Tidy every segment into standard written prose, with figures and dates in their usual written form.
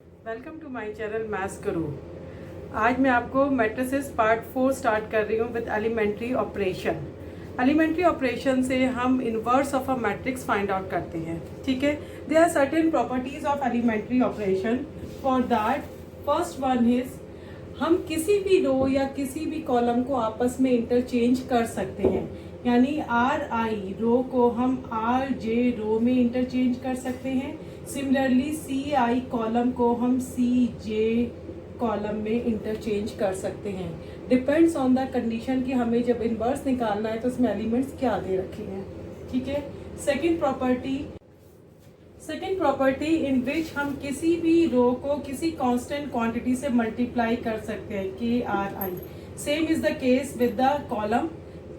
Welcome to my channel maths guru. आज मैं आपको मैट्रिसेस पार्ट 4 स्टार्ट कर रही हूँ with elementary operation. Elementary operation से हम inverse of a matrix find out करते हैं। ठीक है, there are certain properties of elementary operation. For that first one is हम किसी भी रो या किसी भी कॉलम को आपस में इंटरचेंज कर सकते हैं। यानी आर आई रो को हम आर जे रो में इंटरचेंज कर सकते हैं। सिमिलरली सी आई कॉलम को हम सी जे कॉलम में इंटरचेंज कर सकते हैं। डिपेंड्स ऑन द कंडीशन कि हमें जब इनवर्स निकालना है तो उसमें एलिमेंट्स क्या दे रखे हैं। ठीक है, सेकेंड प्रॉपर्टी इन विच हम किसी भी रो को किसी कांस्टेंट क्वांटिटी से मल्टीप्लाई कर सकते हैं, k r i. Same is the case with the column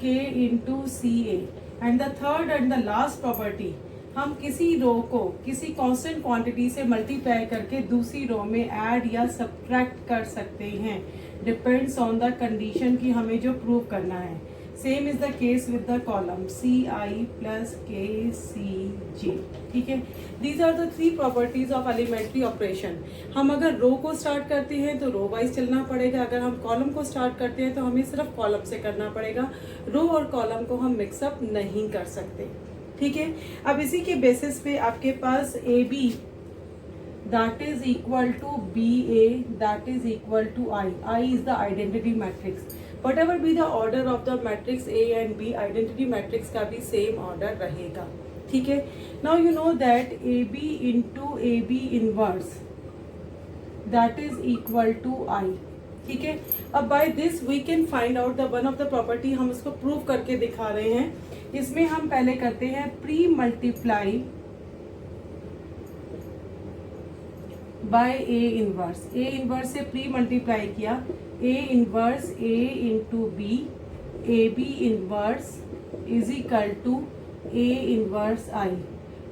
k into c a. And the third and the last property, हम किसी रो को किसी कांस्टेंट क्वांटिटी से मल्टीप्लाई करके दूसरी रो में ऐड या सब्ट्रैक्ट कर सकते हैं। डिपेंड्स ऑन द कंडीशन कि हमें जो प्रूव करना है। Same is the case with the column C I plus K C J. ठीक है, these are the three properties of elementary operation. हम अगर रो को स्टार्ट करते हैं तो रो वाइज चलना पड़ेगा, अगर हम कॉलम को स्टार्ट करते हैं तो हमें सिर्फ कॉलम से करना पड़ेगा। रो और कॉलम को हम मिक्सअप नहीं कर सकते। ठीक है, अब इसी के बेसिस पे आपके पास a b that is equal to BA that is equal to I. I is the identity matrix. Whatever be the order of the matrix A and B, identity matrix का भी same order रहेगा। ठीक है, now you know that AB into AB inverse that is equal to I. ठीक है, अब by this we can find out the one of the property, हम इसको prove करके दिखा रहे हैं। इसमें हम पहले करते हैं pre multiply by A inverse. A inverse से प्री मल्टीप्लाई किया, A inverse A into B, A B inverse is equal to A inverse I.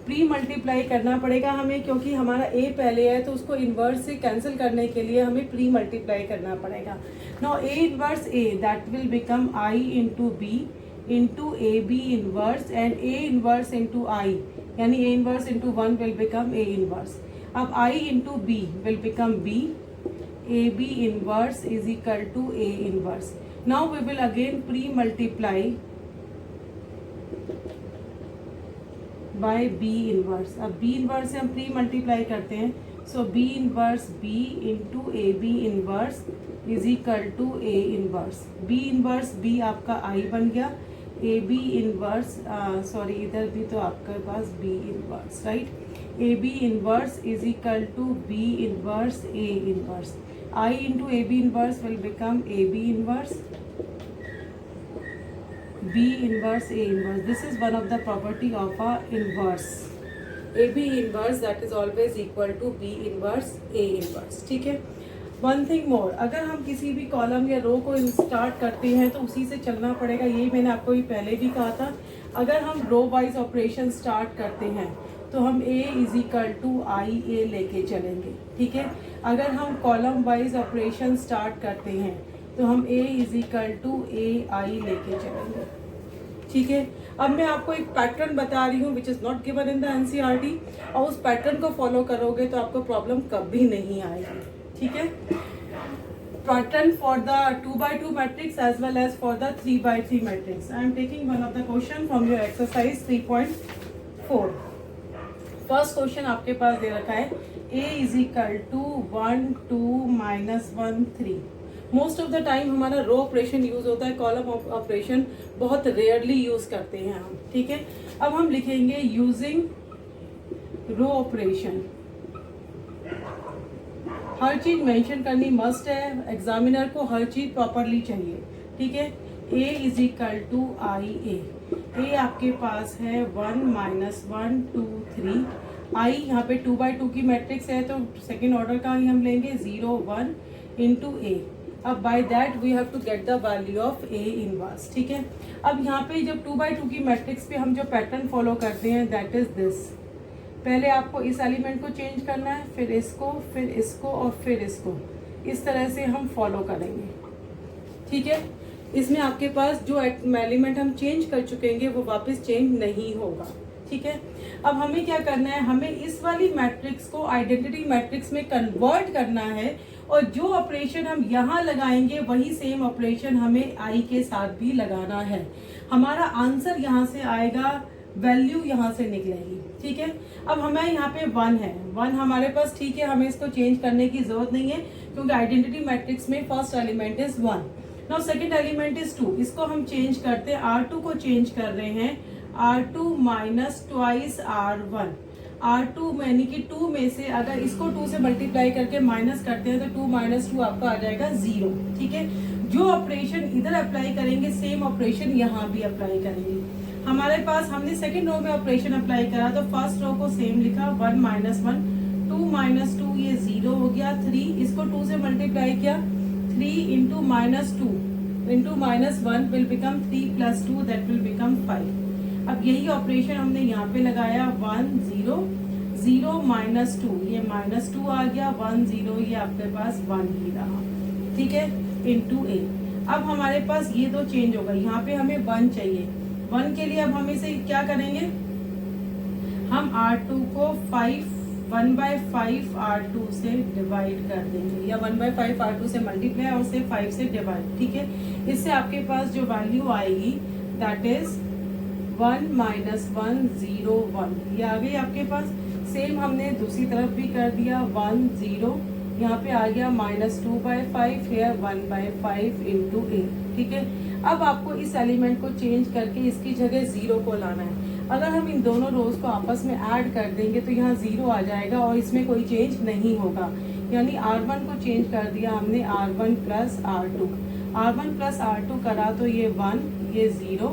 Pre multiply करना पड़ेगा हमें, क्योंकि हमारा ए पहले है तो उसको इनवर्स से कैंसिल करने के लिए हमें प्री मल्टीप्लाई करना पड़ेगा। Now a inverse a that will become I into b into A B inverse and a inverse into I, यानी a inverse into one will become a inverse. अब I into b will become B, a B inverse is equal to A inverse. Now we will again pre multiply by B inverse. अब B inverse से हम pre multiply करते हैं, so B inverse B into A B inverse is equal to A inverse. B inverse B आपका I बन गया, A B inverse sorry इधर भी तो आपके पास B inverse, right. A B inverse is equal to B inverse A inverse. I into A B inverse will become A B inverse B inverse A inverse. This is one of the property of a inverse. A B inverse that is always equal to B inverse A inverse. ठीक है, one thing more, अगर हम किसी भी column या रो को start करते हैं तो उसी से चलना पड़ेगा। यही मैंने आपको भी पहले भी कहा था, अगर हम रो वाइज ऑपरेशन स्टार्ट करते हैं तो हम A इज इक्वल टू आई ए लेके चलेंगे। ठीक है, अगर हम कॉलम वाइज ऑपरेशन स्टार्ट करते हैं तो हम A इज इक्वल टू ए आई लेके चलेंगे। ठीक है, अब मैं आपको एक पैटर्न बता रही हूँ which is not given in the NCERT, और उस पैटर्न को फॉलो करोगे तो आपको प्रॉब्लम कभी नहीं आएगी। ठीक है, pattern for the 2x2 matrix as well as for the 3x3 matrix. I am taking one of the question from your exercise 3.4। First question आपके पास दे रखा है a is equal to 1 2 -1 3। Most of the time हमारा row operation use होता है, column operation बहुत rarely use करते हैं हम। ठीक है, अब हम लिखेंगे यूजिंग रो ऑपरेशन। हर चीज मेंशन करनी मस्ट है, एग्जामिनर को हर चीज प्रॉपरली चाहिए। ठीक है, a इज इक्वल टू आई ए आपके पास है 1 -1 2 3। आई यहाँ पे 2x2 की मैट्रिक्स है तो सेकेंड ऑर्डर का ही हम लेंगे 0 1 इंटू ए। अब by that we have to get the value of A inverse. ठीक है, अब यहाँ पे जब 2x2 की मैट्रिक्स पे हम जो पैटर्न फॉलो करते हैं दैट इज दिस। पहले आपको इस एलिमेंट को चेंज करना है, फिर इसको, फिर इसको और फिर इसको, इस तरह से हम फॉलो करेंगे। ठीक है, इसमें आपके पास जो एलिमेंट हम चेंज कर चुकेंगे वो वापस चेंज नहीं होगा। ठीक है। अब हमें क्या करना है, हमें इस वाली मैट्रिक्स को आइडेंटिटी मैट्रिक्स में कन्वर्ट करना है और जो ऑपरेशन हम यहाँ लगाएंगे वही सेम ऑपरेशन हमें आई के साथ भी लगाना है। हमारा आंसर यहाँ से आएगा, वैल्यू यहाँ से निकलेगी। ठीक है। अब हमें यहाँ पे 1 है, 1 हमारे पास, ठीक है, हमें इसको चेंज करने की जरूरत नहीं है क्योंकि आइडेंटिटी मैट्रिक्स में first element is 1। Now second element is 2, इसको हम चेंज करते हैं, R2 को चेंज कर रहे हैं, R2 minus twice R1। R2 यानी कि 2 में से अगर इसको 2 से मल्टीप्लाई करके माइनस करते हैं तो 2 माइनस 2 आपका आ जाएगा 0। ठीक है। जो ऑपरेशन इधर अप्लाई करेंगे सेम ऑपरेशन यहाँ भी अप्लाई करेंगे। हमारे पास हमने सेकंड रो में ऑपरेशन अप्लाई करा तो फर्स्ट रो को सेम लिखा, 1 माइनस 1, 2 माइनस 2 ये 0 हो गया, 3 इसको 2 से मल्टीप्लाई किया, 3 into minus 2 into minus 1 will become 3 plus 2 that will become 5। अब यही ऑपरेशन हमने यहाँ पे लगाया, 1 0 0 माइनस 2 ये माइनस 2 आ गया, 1 0 ये आपके पास 1 ही रहा। ठीक है, इंटू a। अब हमारे पास ये दो चेंज होगा, यहाँ पे हमें 1 चाहिए, 1 के लिए अब हम इसे क्या करेंगे, हम R2 को 1/5 R2 से डिवाइड कर देंगे या 1/5 R2 से मल्टीप्लाई और से 5 से डिवाइड। ठीक है। इससे आपके पास जो वैल्यू आएगी दैट इज 1 माइनस 1 0 1, ये आ गई आपके पास। सेम हमने दूसरी तरफ भी कर दिया, 1 0 यहाँ पे आ गया -2/5 है 1/5 इंटू a। ठीक है। अब आपको इस एलिमेंट को चेंज करके इसकी जगह 0 को लाना है। अगर हम इन दोनों रोज को आपस में ऐड कर देंगे तो यहाँ 0 आ जाएगा और इसमें कोई चेंज नहीं होगा, यानी R1 को चेंज कर दिया हमने, R1 plus R2, R1 plus R2 करा तो ये 1 ये 0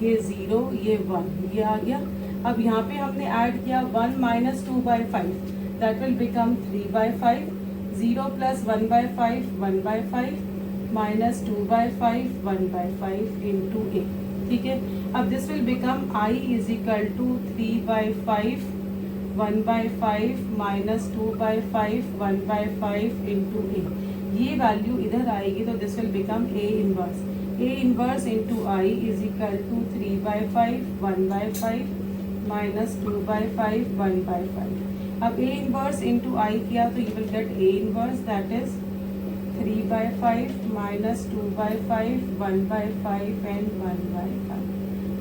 ये 0 ये 1 ये आ गया। अब यहाँ पे हमने ऐड किया 1 minus 2/5 that will become 3/5, 0 plus 1/5 1/5 minus 2/5 1/5 into a। ठीक है। अब this will become I is equal to 3/5 1/5 minus 2/5 1/5 into a। ये वैल्यू इधर आएगी तो this will become a inverse, a inverse into I is equal to 3/5 1/5 minus 2/5 1/5। अब a inverse into I किया तो you will get a inverse that is 3/5 minus 2/5 1/5 and 1/5.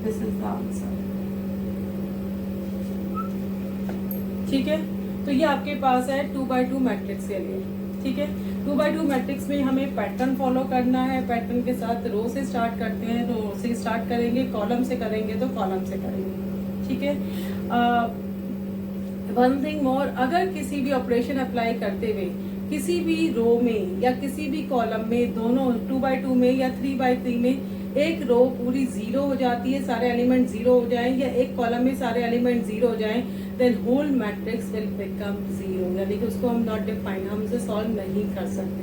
This is the answer. ठीक है। तो ये आपके पास है 2x2 मैट्रिक्स के लिए। ठीक है। 2x2 मैट्रिक्स में हमें पैटर्न फॉलो करना है, पैटर्न के साथ रो से स्टार्ट करते हैं, रो से स्टार्ट करेंगे, कॉलम से करेंगे तो कॉलम से करेंगे। ठीक है। वन थिंग मोर, अगर किसी भी ऑपरेशन अप्लाई करते हुए किसी भी रो में या किसी भी कॉलम में, दोनों 2x2 में या 3x3 में एक रो पूरी 0 हो जाती है, सारे एलिमेंट 0 हो जाएं, या एक कॉलम में सारे एलिमेंट 0 हो जाएं, then whole matrix will become 0, यानी कि उसको हम नॉट डिफाइन, हम उसे सॉल्व नहीं कर सकते।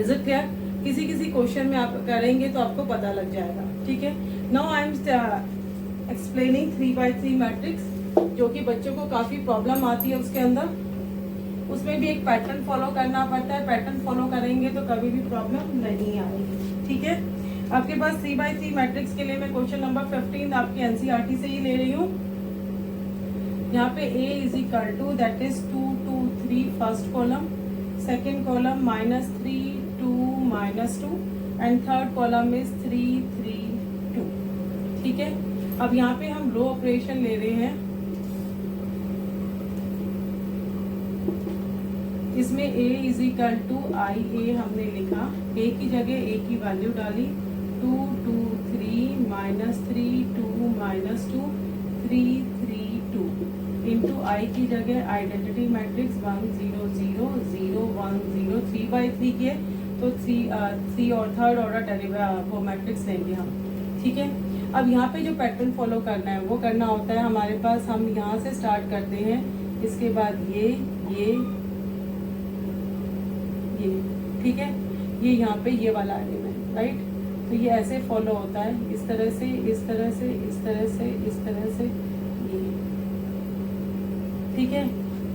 Is it clear? किसी किसी क्वेश्चन में आप करेंगे तो आपको पता लग जाएगा। ठीक है। Now I am explaining 3x3 matrix, जो कि बच्चों को काफी प्रॉब्लम आती है उसके अंदर, उसमें भी एक पैटर्न फॉलो करना पड़ता है, पैटर्न फॉलो करेंगे तो कभी भी प्रॉब्लम नहीं आएगी। ठीक है। आपके पास 3x3 मैट्रिक्स के लिए मैं क्वेश्चन नंबर 15 आपकी एनसीईआरटी से ही ले रही हूँ। यहाँ पे A is equal to that is 2 2 3 first column, second column -3 2 -2 and third column is 3 3 2। ठीक है। अब यहाँ पे हम रो ऑपरेशन ले रहे हैं, इसमें a इज इक्वल टू आई ए हमने लिखा, a की जगह a की वैल्यू डाली, 2 2 3 -3 2 -2 3 3 2 इंटू i की जगह आइडेंटिटी मैट्रिक्स 1 0 0 0 1 0 3x3 किए तो 3 और थर्ड ऑर्डर वो मैट्रिक्स लेंगे हम। ठीक है। अब यहाँ पे जो पैटर्न फॉलो करना है वो करना होता है हमारे पास, हम यहाँ से स्टार्ट करते हैं, इसके बाद ये ठीक है, ये यहाँ पे ये वाला एलिमेंट, राइट। तो ये ऐसे फॉलो होता है, इस तरह से इस तरह से इस तरह से इस तरह से ये। ठीक है।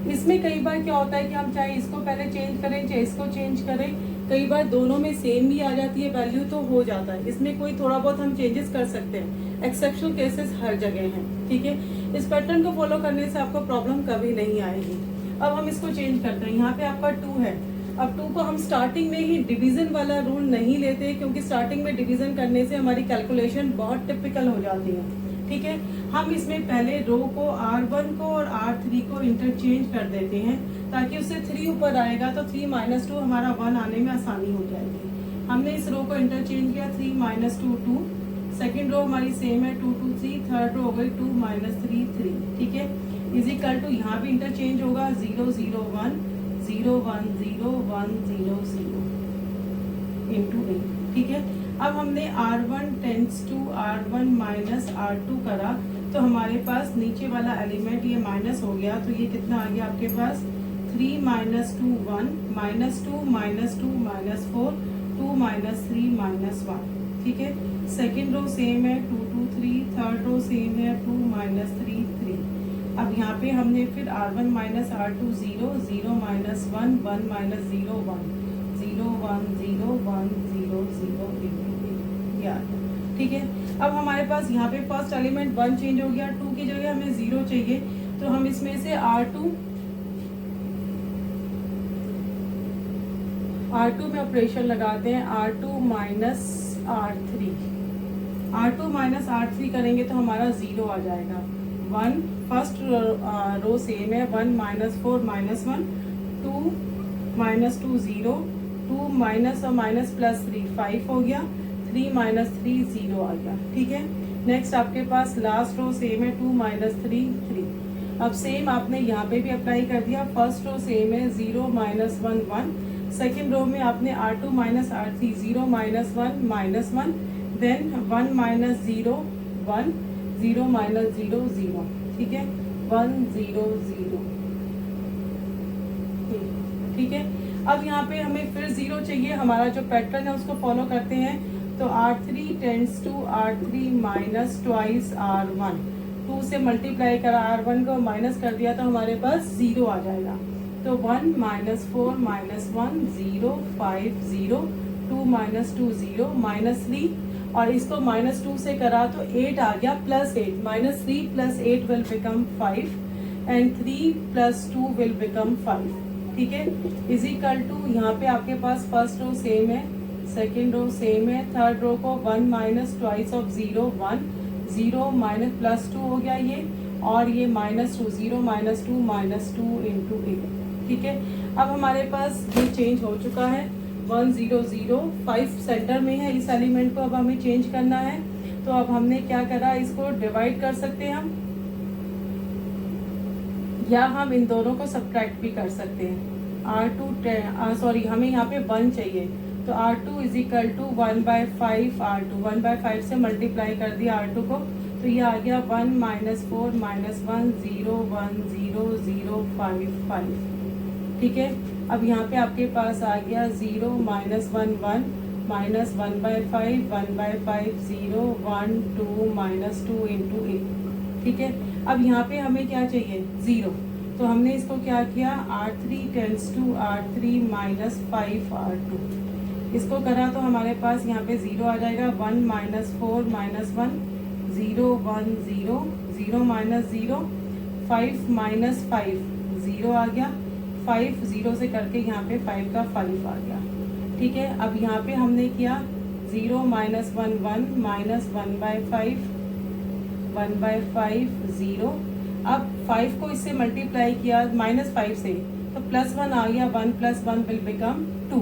इसमें कई बार क्या होता है कि हम चाहे इसको पहले चेंज करें चाहे इसको चेंज करें, कई बार दोनों में सेम भी आ जाती है वैल्यू, तो हो जाता है। इसमें कोई थोड़ा बहुत हम चेंजेस कर सकते हैं, एक्सेप्शनल केसेस हर जगह हैं, ठीक है। इस पैटर्न को फॉलो करने से आपको प्रॉब्लम कभी नहीं आएगी। अब हम इसको चेंज करते हैं। यहाँ पे आपका 2 है। अब 2 को हम स्टार्टिंग में ही डिवीजन वाला रूल नहीं लेते, क्योंकि स्टार्टिंग में डिवीजन करने से हमारी कैलकुलेशन बहुत टिपिकल हो जाती है, ठीक है। हम इसमें पहले रो को R1 को और R3 को इंटरचेंज कर देते हैं, ताकि उससे 3 ऊपर आएगा तो 3 - 2 हमारा 1 आने में आसानी हो जाएगी। हमने इस रो को इंटरचेंज किया, 3 - 2 2, सेकेंड रो हमारी सेम है 2 2 3, थर्ड रो हो गई 2 - 3 3, ठीक है। इजिकल टू यहाँ भी इंटरचेंज होगा 0 0 1 0 1 0 1 0 0 इंटू 8, ठीक है। अब हमने R1 tends to R1 minus R2 करा, तो हमारे पास नीचे वाला एलिमेंट ये माइनस हो गया, तो ये कितना आ गया आपके पास 3 - 2 1 -2 -2 -4 2 - 3 -1, ठीक है। सेकेंड रो सेम है 2 2 3, थर्ड रो सेम है 2 - 3 3। अब यहाँ पे हमने फिर R1 माइनस R2 0 0 - 1 1 - 0 1 0 1 0 1 0 0 8, ठीक है। अब हमारे पास यहाँ पे फर्स्ट एलिमेंट 1 चेंज हो गया, 2 की जगह हमें 0 चाहिए, तो हम इसमें से R2 में ऑपरेशन लगाते हैं, R2 minus R3, R2 minus R3 करेंगे तो हमारा 0 आ जाएगा। 1 फर्स्ट रो सेम है 1 - 4 -1 2 - 2 0 2 माइनस और माइनस प्लस 3 5 हो गया, 3 - 3 0 आ गया, ठीक है। नेक्स्ट आपके पास लास्ट रो सेम है 2 - 3 3। अब सेम आपने यहाँ पे भी अप्लाई कर दिया। फर्स्ट रो सेम है 0 - 1 1, सेकेंड रो में आपने R2 माइनस R3 0 - 1 -1, देन 1 - 0 1 0 - 0 0, ठीक है 1 0 0, ठीक है। अब यहाँ पे हमें फिर 0 चाहिए, हमारा जो पैटर्न है उसको फॉलो करते हैं, तो R3 tends to R3 minus twice R1, 2 से मल्टीप्लाई करा R1 को माइनस कर दिया तो हमारे पास 0 आ जाएगा। तो 1 - 4 - 1 0 5 0 2 - 2 0 -3, और इसको -2 से करा तो 8 आ गया +8, -3 + 8 will become 5 and 3 + 2 will become 5, ठीक है। इजिकल टू यहाँ पे आपके पास फर्स्ट रो सेम है, सेकेंड रो सेम है, थर्ड रो को 1 माइनस ट्वाइस ऑफ 0 1 0 माइनस +2 हो गया ये, और ये -2 0 - 2 -2 इंटू 8, ठीक है। अब हमारे पास ये चेंज हो चुका है 1 0 0 5 सेंटर में है, इस एलिमेंट को अब हमें चेंज करना है। तो अब हमने क्या करा, इसको डिवाइड कर सकते हैं हम, या हम इन दोनों को सब्ट्रैक्ट भी कर सकते हैं। R2 हमें यहाँ पे 1 चाहिए, तो R2 is equal to 1/5 R2, 1/5 से मल्टीप्लाई कर दिया R2 को, तो ये आ गया 1 - 4 - 1 0 1 0 0 5 5, ठीक है। अब यहाँ पे आपके पास आ गया 0 - 1 1 -1/5 1/5 0 1 2 -2 इंटू 8, ठीक है। अब यहाँ पे हमें क्या चाहिए 0, तो हमने इसको क्या किया R3 tends to R3 minus 5 R2, इसको करा तो हमारे पास यहाँ पे 0 आ जाएगा। 1 - 4 - 1 0 1 0 0 -0 5 - 5 0 आ गया, 5 0 से करके यहाँ पे 5 का 5 आ गया, ठीक है। अब यहाँ पे हमने किया 0 - 1 1 -1/5 1/5 0, अब 5 को इससे मल्टीप्लाई किया -5 से, तो +1 आ गया, 1 + 1 विल बिकम 2।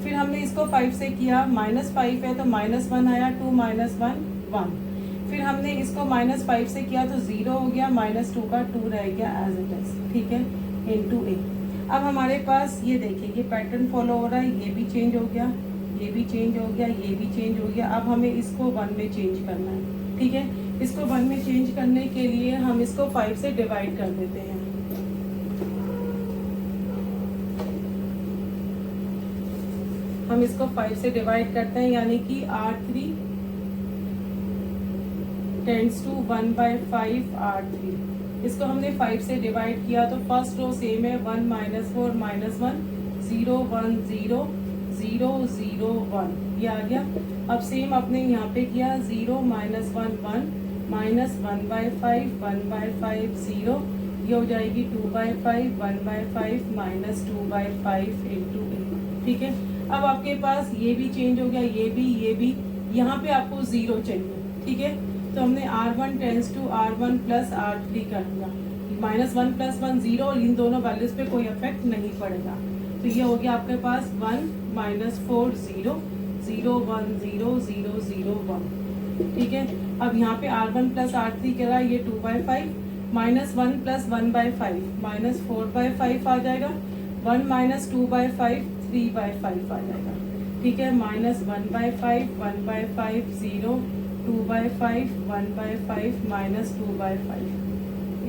फिर हमने इसको 5 से किया, -5 है तो -1 आया, 2 - 1 1। फिर हमने इसको -5 से किया तो 0 हो गया, -2 का 2 रह गया एज इट इज, ठीक है, इंटू 8। अब हमारे पास ये देखिए ये पैटर्न फॉलो हो रहा है, ये भी चेंज हो गया, ये भी चेंज हो गया, ये भी चेंज हो गया। अब हमें इसको 1 में चेंज करना है, ठीक है। इसको 1 में चेंज करने के लिए हम इसको 5 से डिवाइड कर देते हैं। हम इसको 5 से डिवाइड करते हैं, यानी कि R3 टेंड्स टू 1/5 R3, इसको हमने 5 से डिवाइड किया तो फर्स्ट रो सेम है 1 माइनस 4 माइनस 1 0 1 0 0 0 1 ये आ गया। अब सेम आपने यहाँ पे किया 0 माइनस 1 1 माइनस 1/5 1/5 0 ये हो जाएगी 2/5 1/5 माइनस 2/5 इंटू ए। ठीक है, अब आपके पास ये भी चेंज हो गया, ये भी यहाँ पे आपको 0 चाहिए। ठीक है, तो हमने R1 tense to R1 plus R3 कर दिया, माइनस 1 प्लस 1 0 और इन दोनों वैल्यूज पे कोई इफेक्ट नहीं पड़ेगा। तो ये हो गया आपके पास 1 माइनस 4 0 0 1 0 0 0 1। ठीक है, अब यहाँ पे R1 प्लस R3 करा ये 2/5 माइनस 1 प्लस 1/5 माइनस 4/5 आ जाएगा, 1 माइनस 2/5 3/5 आ जाएगा। ठीक है, माइनस 1/5 1/5 0 2/5 1/5 माइनस 2/5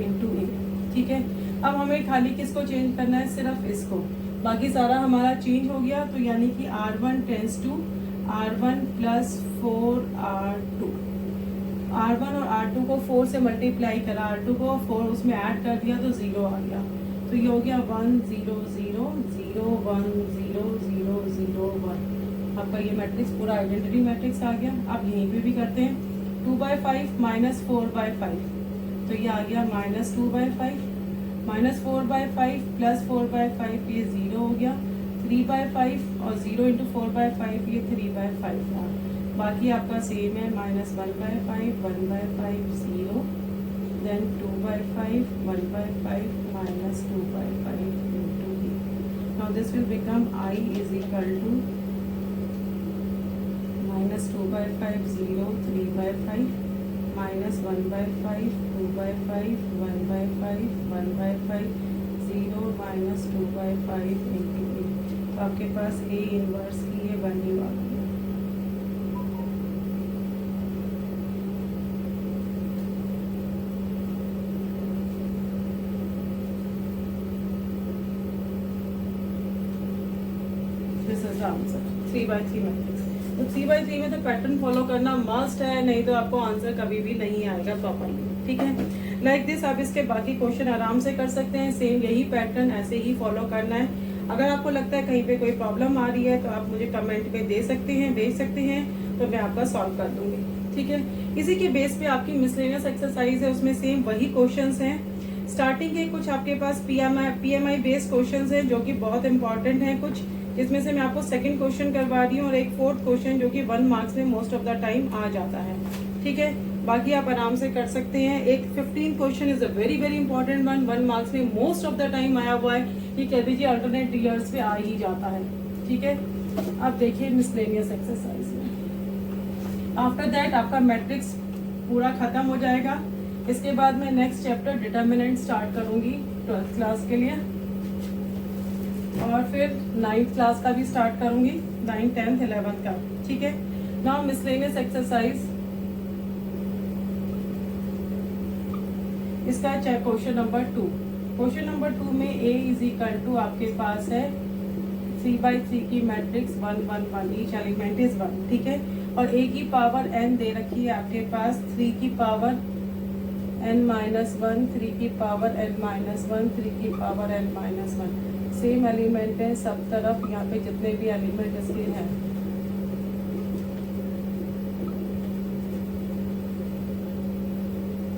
इंटू ए। ठीक है, अब हमें खाली किसको चेंज करना है, सिर्फ इसको, बाकी सारा हमारा चेंज हो गया। तो यानी कि R1 tense to R1 plus 4 R2, R1 और R2 को 4 से मल्टीप्लाई करा, R2 को 4 उसमें ऐड कर दिया तो 0 आ गया। तो ये हो गया 1 0 0 0 1 0 0 0 1। आपका ये मैट्रिक्स पूरा आइडेंटिटी मैट्रिक्स आ गया। आप यहीं पे भी करते हैं 2/5 माइनस 4/5 तो ये आ गया माइनस 2/5 माइनस 4/5 प्लस 4/5 ये 0 हो गया, 3/5 और 0 इंटू 4/5 ये 3/5 था। बाकी आपका सेम है minus 1/5 1/5 0 then 2/5 1/5 minus 2/5 into a. Now this will become I is equal to minus 2/5 0 3/5 minus 1/5 2/5 1/5 1/5 0 minus 2/5 into a. तो आपके पास ए इनवर्स की ये वैल्यू आ गई। This is the answer 3/3 matrix. तो 3/3 में तो पैटर्न फॉलो करना मस्ट है, नहीं तो आपको आंसर कभी भी नहीं आएगा प्रॉपरली। ठीक है, लाइक दिस आप इसके बाकी क्वेश्चन आराम से कर सकते हैं, सेम यही पैटर्न ऐसे ही फॉलो करना है। अगर आपको लगता है कहीं पे कोई प्रॉब्लम आ रही है तो आप मुझे कमेंट में दे सकते हैं, भेज सकते हैं, तो मैं आपका सॉल्व कर दूंगी। ठीक है, इसी के बेस पे आपकी मिसलेनियस एक्सरसाइज है, उसमें सेम वही क्वेश्चन हैं। स्टार्टिंग के कुछ आपके पास PMI बेस्ड क्वेश्चन है जो कि बहुत इंपॉर्टेंट है कुछ, जिसमें से मैं आपको सेकंड क्वेश्चन करवा रही हूँ और एक फोर्थ क्वेश्चन जो कि 1 मार्क्स में मोस्ट ऑफ द टाइम आ जाता है। ठीक है, बाकी आप आराम से कर सकते हैं। एक 15 question is a very very important 1 marks में मोस्ट ऑफ द टाइम आया हुआ है, ये कह दीजिए अल्टरनेट ईयर्स पे आ ही जाता है। ठीक है, अब देखिए मिसलेनियस एक्सरसाइज में आफ्टर दैट आपका मैट्रिक्स पूरा खत्म हो जाएगा। इसके बाद मैं नेक्स्ट चैप्टर डिटर्मिनेंट स्टार्ट करूंगी 12th क्लास के लिए, और फिर 9th क्लास का भी स्टार्ट करूंगी, 9th 10th 11th का। ठीक है, नाउ मिसलेनियस एक्सरसाइज इसका क्वेश्चन नंबर 2। क्वेश्चन नंबर 2 में A इज इक्वल टू आपके पास है 3/3 की मैट्रिक्स 1 1 1, ईच एलिमेंट इज 1। ठीक है, और A की पावर n दे रखी है आपके पास 3 की पावर n-1 3 की पावर n-1 3 की पावर n-1। सेम एलिमेंट है सब तरफ, यहाँ पे जितने भी एलिमेंट इसके हैं।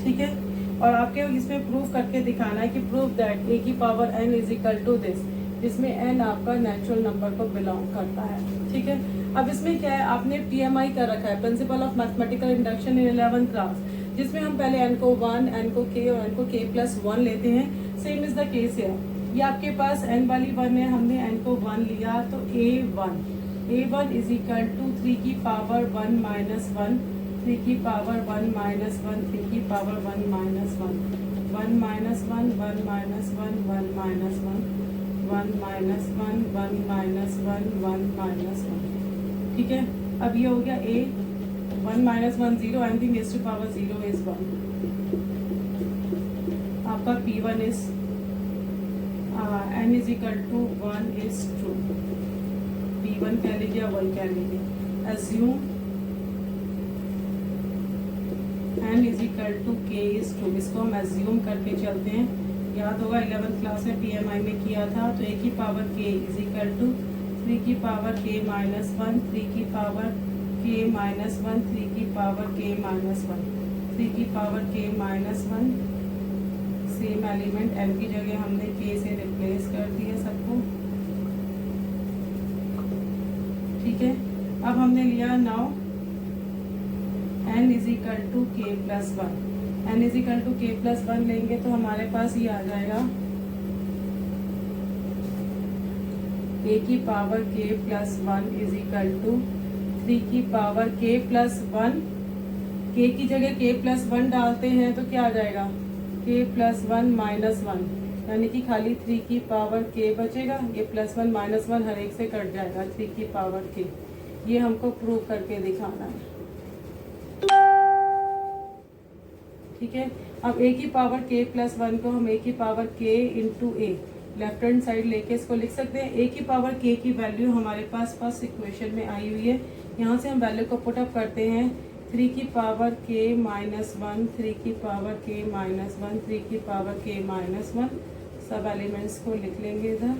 ठीक है, और आपके इसमें प्रूफ करके दिखाना है कि प्रूफ दैट A की power n is equal to this, जिसमें n आपका नेचुरल नंबर को बिलोंग करता है। ठीक है, अब इसमें क्या है, आपने PMI कर रखा है, principle of mathematical induction in 11th class, जिसमें हम पहले n को 1 n को k और n को k+1 लेते हैं। सेम इज द केस है, ये आपके पास n वाली 1 है, हमने n को 1 लिया तो A1 इज इक्वल टू 3 की पावर 1 माइनस 1 3 की पावर 1 माइनस 1 3 की power 1 minus 1 1 minus 1 1 minus 1 1 minus 1 1 minus 1 1 minus 1 1 minus 1। ठीक है, अब ये हो गया A 1 minus 1 0, anything raised to power 0 is 1। आपका P1 is n is equal to 1 is true, P1 कह लीजिए, 1 कह लीजिए। Assume n is equal to k is true, इसको हम एज्यूम करके चलते हैं। याद होगा 11th क्लास में PMI में किया था, तो a की power k is equal to 3 की पावर k माइनस 1, 3 की पावर k माइनस 1, 3 की पावर k माइनस 1, 3 की power k minus 1। Same element m की जगह हमने k से रिप्लेस कर दिया सबको, ठीक है। अब हमने लिया now n is equal to k plus 1, n is equal to k plus 1 लेंगे तो हमारे पास ये आ जाएगा a की power k plus 1 is equal to 3 की पावर k प्लस 1। k की जगह k प्लस 1 डालते हैं तो क्या आ जाएगा k प्लस 1 माइनस 1, यानी कि खाली 3 की पावर k बचेगा। ये प्लस 1 माइनस 1 हर एक से कट जाएगा, 3 की पावर k। ये हमको प्रूव करके दिखाना है, ठीक है। अब a की पावर k प्लस 1 को हम a की power k into a left hand side लेके इसको लिख सकते हैं। a की पावर k की वैल्यू हमारे पास फर्स्ट इक्वेशन में आई हुई है, यहाँ से हम वैल्यू को पुट अप करते हैं। 3 की पावर k माइनस 1, 3 की पावर k माइनस 1, 3 की पावर k माइनस 1, सब एलिमेंट्स को लिख लेंगे इधर।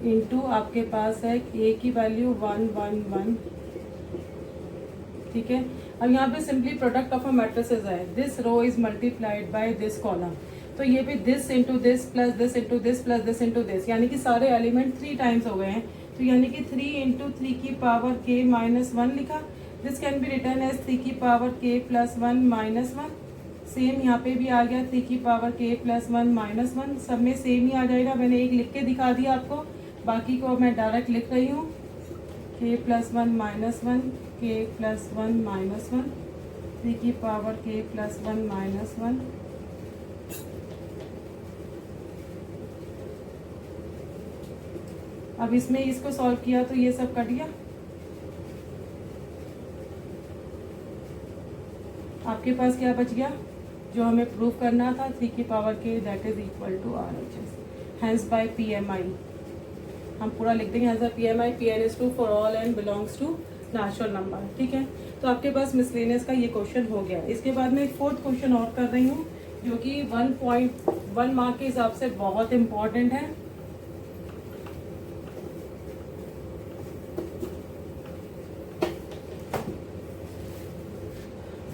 इंटू आपके पास है a की वैल्यू 1 1 1, ठीक है। अब यहाँ पे simply product of a matrices है, this row is multiplied by this column, तो ये भी this into this plus this into this plus this into this, यानी कि सारे एलिमेंट 3 टाइम्स हो गए हैं, तो यानी कि 3 इंटू 3 की पावर k माइनस 1 लिखा। This can be written as 3 की power k plus 1 minus 1। Same यहाँ पे भी आ गया 3 की पावर k प्लस 1 माइनस 1, सब में सेम ही आ जाएगा। मैंने एक लिख के दिखा दिया आपको, बाकी को मैं डायरेक्ट लिख रही हूँ। k plus 1 minus 1, k plus 1 minus 1, 3 की पावर k प्लस 1 माइनस 1। अब इसमें इसको सॉल्व किया तो ये सब कट गया। आपके पास क्या बच गया जो हमें प्रूव करना था, 3 की power k that is equal to RHS, hence by PMI। हम पूरा लिख देंगे hence by PMI, Pn is true for all and belongs to natural number, ठीक है। तो आपके पास मिसलेनियस का ये क्वेश्चन हो गया। इसके बाद में एक 4th क्वेश्चन और कर रही हूँ जो कि 1.1 मार्क के हिसाब से बहुत इंपॉर्टेंट है।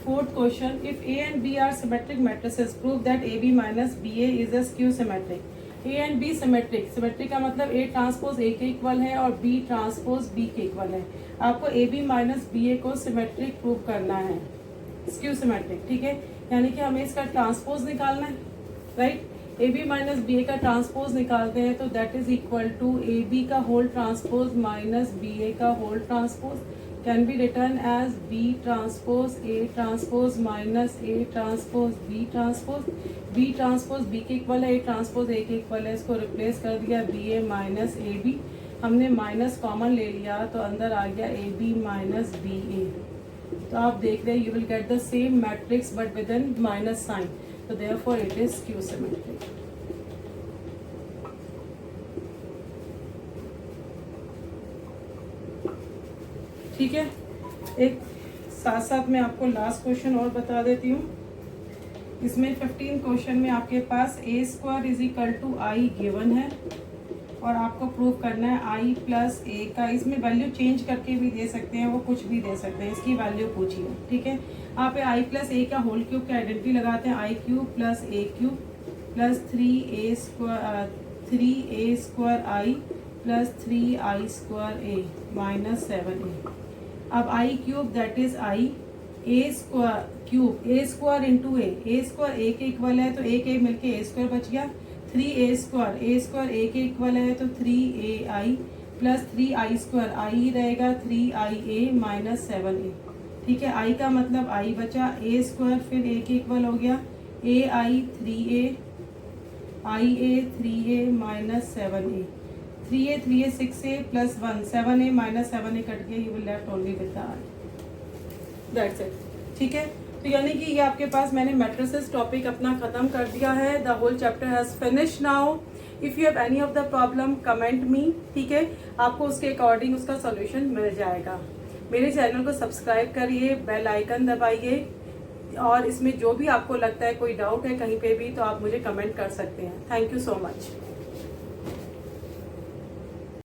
Fourth question, if A and B are symmetric matrices, prove that AB minus BA is a skew symmetric. A and B symmetric, symmetric का मतलब A ट्रांसपोज A के इक्वल है और B ट्रांसपोज B के equal है। आपको AB minus BA को symmetric prove करना है, स्क्यू सिमेट्रिक, ठीक है। यानी कि हमें इसका ट्रांसपोज निकालना है, राइट। AB माइनस BA का ट्रांसपोज निकालते हैं तो that is equal to AB का होल ट्रांसपोज माइनस BA का whole transpose, can be written as B transpose A transpose minus A transpose B transpose। B transpose B के equal है, A transpose A के equal है, इसको replace कर दिया BA minus AB। हमने minus common ले लिया तो अंदर आ गया AB माइनस BA। तो आप देख रहे हैं you will get the same matrix but with an minus sign, तो therefore it is skew symmetric. ठीक है, एक साथ साथ मैं आपको लास्ट क्वेश्चन और बता देती हूँ। इसमें 15 क्वेश्चन में आपके पास a square is equal to I given है और आपको प्रूव करना है i प्लस ए का। इसमें वैल्यू चेंज करके भी दे सकते हैं, वो कुछ भी दे सकते हैं, इसकी वैल्यू पूछिए, ठीक है। आप i प्लस ए का होल क्यूब की आइडेंटिटी लगाते हैं, I cube plus a cube plus 3a square I plus 3i square a minus 7a। अब I cube that is I a square cube, a square into a square a के equal है तो एक मिलके ए square बच गया। 3a square a के equal है तो 3ai प्लस 3i स्क्वायर आई रहेगा 3ia माइनस 7a, ठीक है। आई का मतलब आई बचा, ए स्क्वायर फिर ए के इक्वल हो गया ai 3a, ia 3a minus 7a, 3a 6a plus 1 7a minus 7a cut गया, you will left only with the r, that's it, ठीक है। तो यानी कि ये आपके पास मैंने मैट्रिसेस टॉपिक अपना खत्म कर दिया है। The whole chapter has finish now. If you have any of the problem comment me, ठीक है, आपको उसके अकॉर्डिंग उसका सोल्यूशन मिल जाएगा। मेरे चैनल को सब्सक्राइब करिए, बेल आइकन दबाइए, और इसमें जो भी आपको लगता है कोई डाउट है कहीं पे भी तो आप मुझे कमेंट कर सकते हैं। Thank you so much.